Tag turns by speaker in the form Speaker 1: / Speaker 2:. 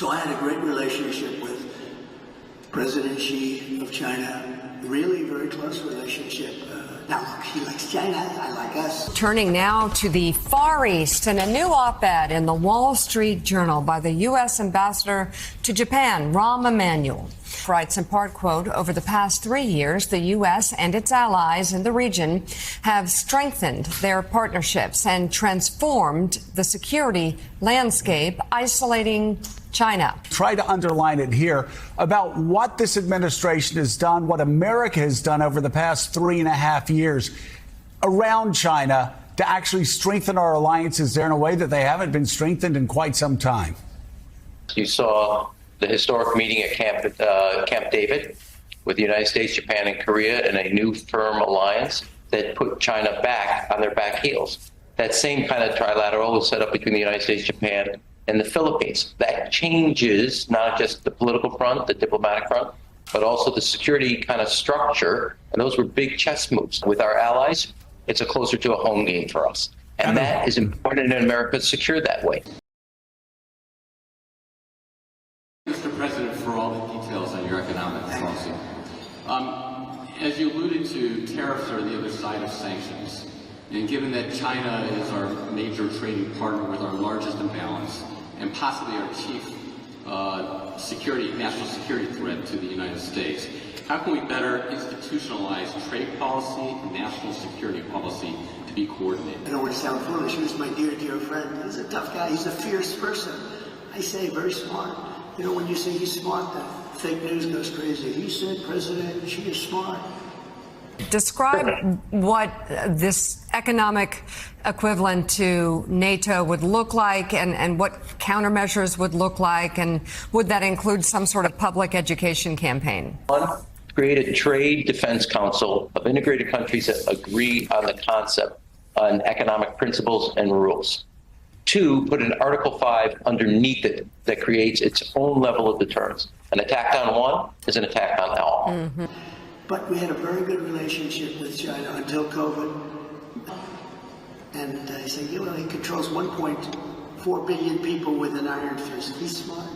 Speaker 1: So I had a great relationship with President Xi of China, really very close relationship. Now, look, he likes China, I like us.
Speaker 2: Turning now to the Far East and a new op-ed in the Wall Street Journal by the U.S. ambassador to Japan, Rahm Emanuel. Writes in part, quote, over the past 3 years, the U.S. and its allies in the region have strengthened their partnerships and transformed the security landscape, isolating China.
Speaker 3: Try to underline it here about what this administration has done, what America has done over the past 3.5 years around China to actually strengthen our alliances there in a way that they haven't been strengthened in quite some time.
Speaker 4: You saw the historic meeting at Camp David with the United States, Japan, and Korea in a new firm alliance that put China back on their back heels. That same kind of trilateral was set up between the United States, Japan, and the Philippines. That changes not just the political front, the diplomatic front, but also the security kind of structure. And those were big chess moves. With our allies, it's a closer to a home game for us. And that is important in America to secure that way.
Speaker 5: Mr. President, for all the details on your economic policy. As you alluded to, tariffs are the other side of sanctions. And given that China is our major trading partner with our largest imbalance and possibly our chief national security threat to the United States, how can we better institutionalize trade policy and national security policy to be coordinated?
Speaker 1: I don't want to sound foolish. He's my dear, dear friend. He's a tough guy. He's a fierce person. I say very smart. You know, when you say he's smart, the fake news goes crazy. He said President Xi is smart.
Speaker 2: Describe what this economic equivalent to NATO would look like and what countermeasures would look like, and would that include some sort of public education campaign?
Speaker 4: One, create a trade defense council of integrated countries that agree on the concept on economic principles and rules. Two, put an Article 5 underneath it that creates its own level of deterrence. An attack on one is an attack on all.
Speaker 2: Mm-hmm.
Speaker 1: But we had a very good relationship with China until COVID. And I say, you know, he controls 1.4 billion people with an iron fist. He's smart.